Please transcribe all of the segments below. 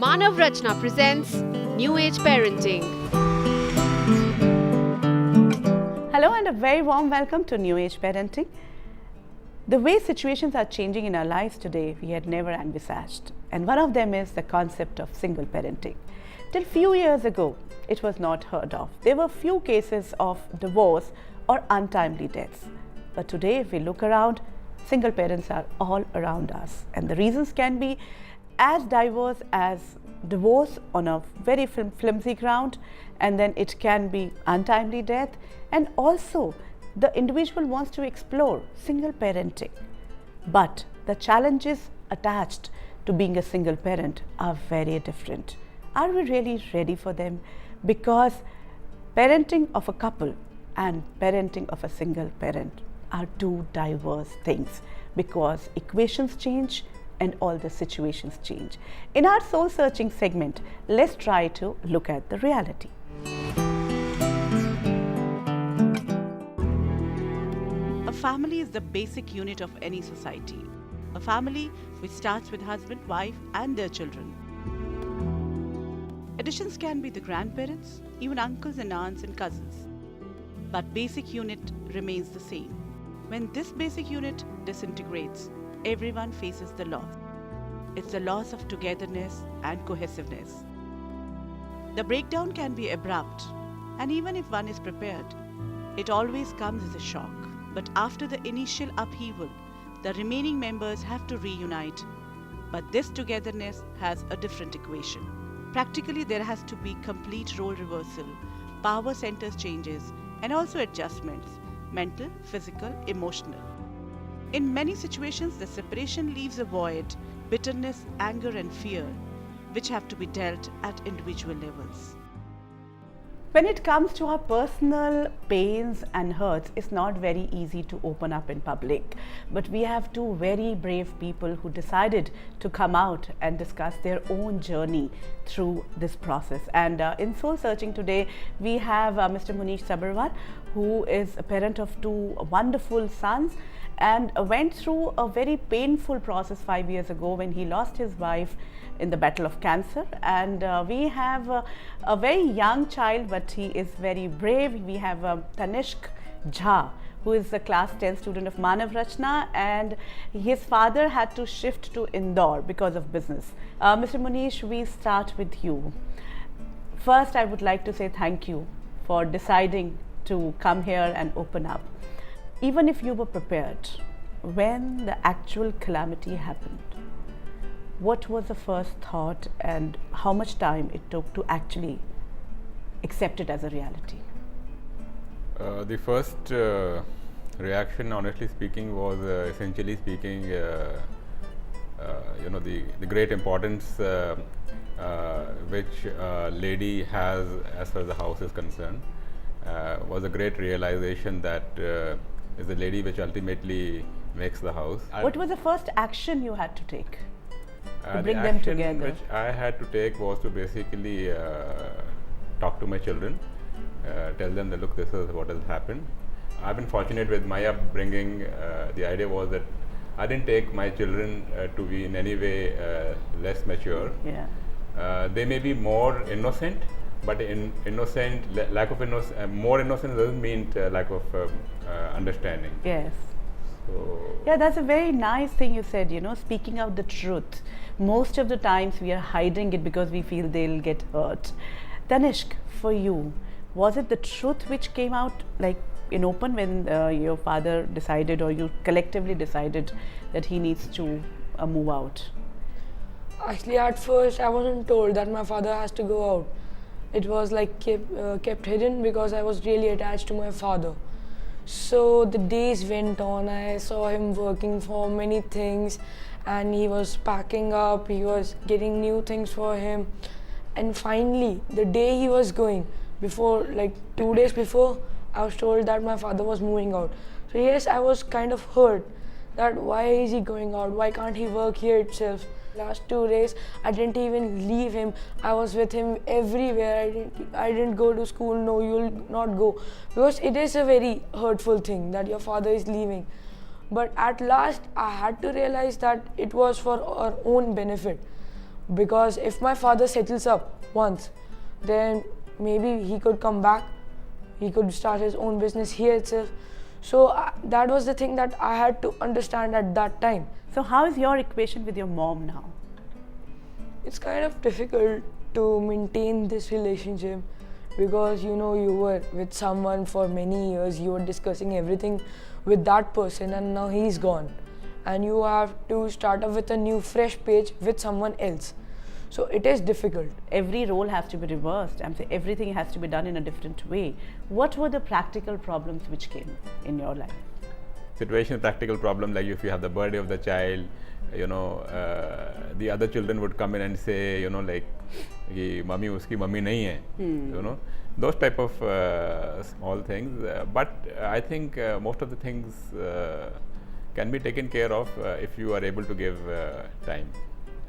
Manav Rachna presents New Age Parenting. Hello and a very warm welcome to New Age Parenting. The way situations are changing in our lives today, we had never envisaged. And one of them is the concept of single parenting. Till few years ago, it was not heard of. There were few cases of divorce or untimely deaths. But today, if we look around, single parents are all around us. And the reasons can be as diverse as divorce on a very flimsy ground, and then it can be untimely death, and also the individual wants to explore single parenting. But the challenges attached to being a single parent are very different. Are we really ready for them? Because parenting of a couple and parenting of a single parent are two diverse things, because equations change and all the situations change. In our soul searching segment, let's try to look at the reality. A family is the basic unit of any society. A family which starts with husband, wife, and their children. Additions can be the grandparents, even uncles and aunts and cousins. But basic unit remains the same. When this basic unit disintegrates, everyone faces the loss. It's the loss of togetherness and cohesiveness. The breakdown can be abrupt, and even if one is prepared, it always comes as a shock. But after the initial upheaval, the remaining members have to reunite. But this togetherness has a different equation. Practically, there has to be complete role reversal, power centers changes, and also adjustments, mental, physical, emotional. In many situations, the separation leaves a void, bitterness, anger, and fear, which have to be dealt at individual levels. When it comes to our personal pains and hurts, it's not very easy to open up in public. But we have two very brave people who decided to come out and discuss their own journey through this process. And in Soul Searching today, we have Mr. Munish Sabharwal, who is a parent of two wonderful sons and went through a very painful process 5 years ago when he lost his wife in the battle of cancer. And we have a very young child, but he is very brave. We have Tanishk Jha, who is a class 10 student of Manav Rachna, and his father had to shift to Indore because of business. Mr. Munish, we start with you. First, I would like to say thank you for deciding to come here and open up. Even if you were prepared, when the actual calamity happened, what was the first thought and how much time it took to actually accept it as a reality? The first reaction, honestly speaking, was essentially speaking, the great importance which a lady has as far as the house is concerned, was a great realization that is the lady which ultimately makes the house. What was the first action you had to take to The bring them action together? which I had to take was to basically talk to my children, tell them that look, this is what has happened. I've been fortunate with my upbringing. The idea was that I didn't take my children to be in any way less mature. Yeah. They may be more innocent, but lack of innocence, more innocence doesn't mean lack of understanding. Yes. So Yeah, that's a very nice thing you said, speaking out the truth. Most of the times we are hiding it because we feel they'll get hurt. Tanishk, for you, was it the truth which came out like in open when your father decided, or you collectively decided that he needs to move out? Actually, at first, I wasn't told that my father has to go out. It was like kept hidden because I was really attached to my father. So the days went on. I saw him working for many things, and he was packing up. He was getting new things for him, and finally, the day he was going, before like 2 days before, I was told that my father was moving out. So yes, I was kind of hurt that why is he going out? Why can't he work here itself? Last 2 days, I didn't even leave him. I was with him everywhere. I didn't go to school. No, you'll not go, because it is a very hurtful thing that your father is leaving. But at last, I had to realize that it was for our own benefit. because if my father settles up once, then maybe he could come back, he could start his own business here itself. So that was the thing that I had to understand at that time. So how is your equation with your mom now? It's kind of difficult to maintain this relationship because you were with someone for many years, you were discussing everything with that person, and now he's gone and you have to start up with a new fresh page with someone else. So it is difficult. Every role has to be reversed. I'm saying everything has to be done in a different way. What were the practical problems which came in your life? Situation, practical problem, like if you have the birthday of the child, the other children would come in and say, like, कि mummy उसकी mummy नहीं है, those type of small things. But I think most of the things can be taken care of if you are able to give time.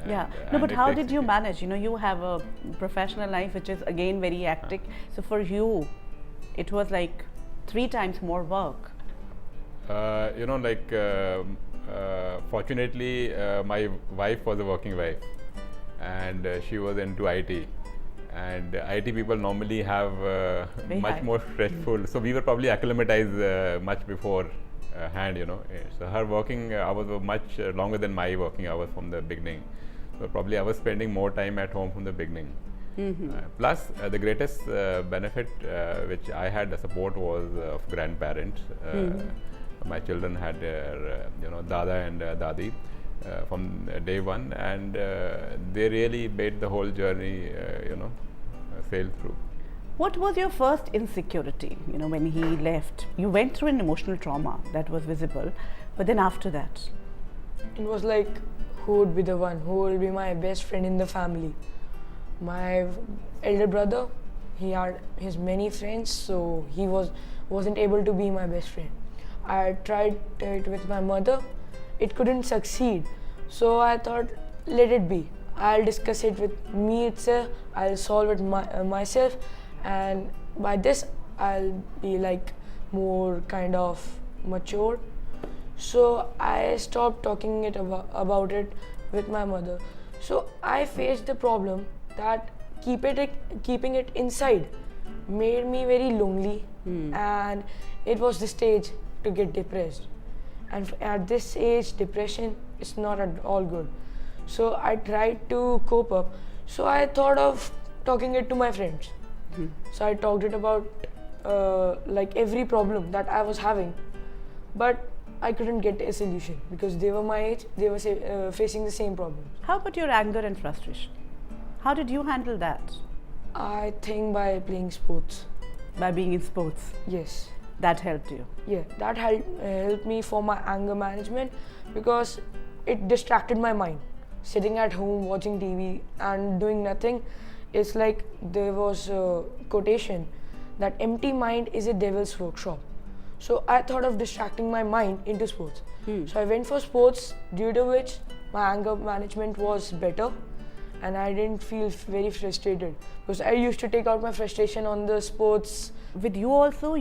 No, but how did you manage? You have a professional life which is again very hectic. So for you, it was like 3 times more work. Fortunately, my wife was a working wife, and she was into IT. And IT people normally have much more stressful. So we were probably acclimatized much before hand. So her working hours were much longer than my working hours from the beginning. So probably I was spending more time at home from the beginning. Plus, the greatest benefit which I had, the support was of grandparents. My children had their, Dada and Dadi from day one, and they really made the whole journey, sail through. What was your first insecurity, when he left? You went through an emotional trauma that was visible, but then after that? It was like, who would be the one? Who will be my best friend in the family? My elder brother, he had his many friends, so he wasn't able to be my best friend. I tried it with my mother. It couldn't succeed. So I thought, let it be. I'll discuss it with me itself. I'll solve it myself. And by this, I'll be like more kind of mature. So I stopped talking about it with my mother. So I faced the problem that keeping it inside made me very lonely, and it was the stage to get depressed. And at this age, depression is not at all good. So I tried to cope up. So I thought of talking it to my friends. So I talked it about like every problem that I was having, but I couldn't get a solution because they were my age, they were facing the same problem. How about your anger and frustration? How did you handle that? I think by playing sports. By being in sports? Yes. That helped you? Yeah, that helped me for my anger management because it distracted my mind. Sitting at home watching TV and doing nothing, it's like there was a quotation that empty mind is a devil's workshop. So I thought of distracting my mind into sports. So I went for sports, due to which my anger management was better and I didn't feel very frustrated because I used to take out my frustration on the sports. With you also,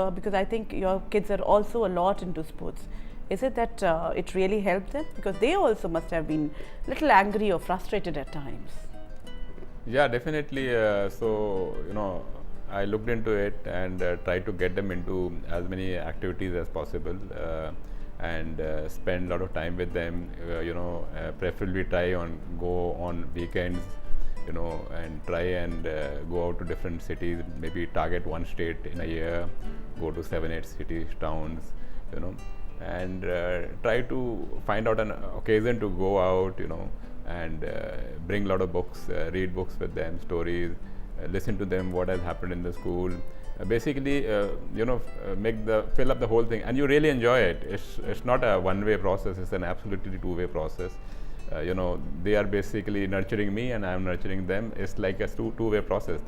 because I think your kids are also a lot into sports. Is it that it really helped them? Because they also must have been a little angry or frustrated at times. Yeah, definitely. I looked into it and tried to get them into as many activities as possible and spend a lot of time with them. Preferably go on weekends, and try and go out to different cities. Maybe target one state in a year, go to 7-8 cities, towns, and try to find out an occasion to go out, and bring a lot of books, read books with them, stories. Listen to them what has happened in the school. Basically, fill up the whole thing, and you really enjoy it. It's not a one-way process. It's an absolutely two-way process. They are basically nurturing me, and I am nurturing them. It's like a two-way process.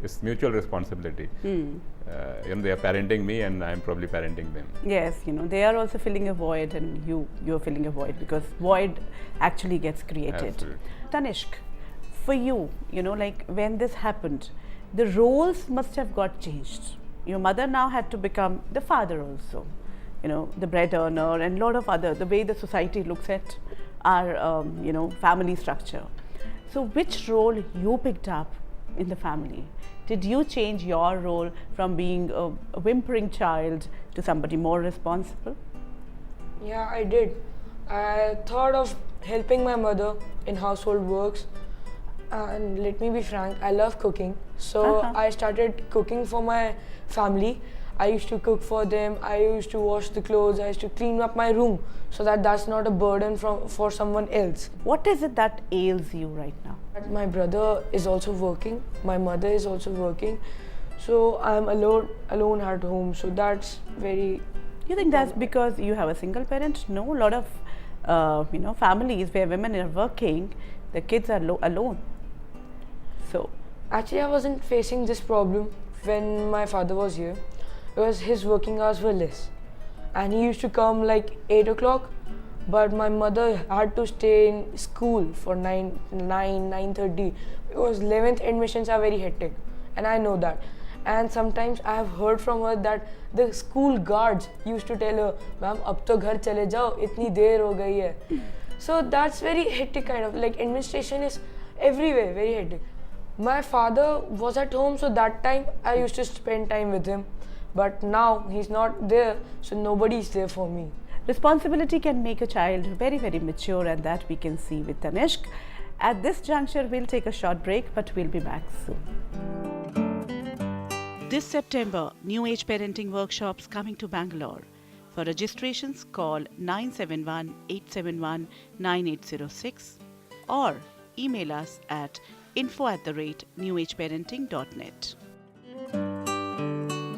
It's mutual responsibility. They are parenting me, and I am probably parenting them. Yes, they are also filling a void, and you're filling a void because void actually gets created. Absolutely. Tanishq, for you, when this happened, the roles must have got changed. Your mother now had to become the father also, the bread earner and a lot of other, the way the society looks at our family structure. So which role you picked up in the family? Did you change your role from being a whimpering child to somebody more responsible? Yeah, I did. I thought of helping my mother in household works. And let me be frank, I love cooking. So I started cooking for my family. I used to cook for them. I used to wash the clothes. I used to clean up my room so that that's not a burden for someone else. What is it that ails you right now? My brother is also working. My mother is also working. So I'm alone at home. So that's very. You think that's because you have a single parent? No, a lot of families where women are working, the kids are alone. So Actually, I wasn't facing this problem when my father was here because his working hours were less. And he used to come like 8 o'clock, but my mother had to stay in school for 9:30 because 11th admissions are very hectic. And I know that. And sometimes I have heard from her that the school guards used to tell her, "Ma'am, ab to ghar chale jao, itni der ho gayi hai." So that's very hectic kind of, like administration is everywhere, very hectic. My father was at home, so that time I used to spend time with him. But now he's not there, so nobody is there for me. responsibility can make a child very, very mature, and that we can see with Tanishq. At this juncture, we'll take a short break, but we'll be back soon. This September, New Age Parenting Workshops coming to Bangalore. For registrations, call 971-871-9806 or email us at info@newageparenting.net.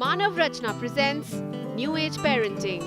Manav Rachna presents New Age Parenting.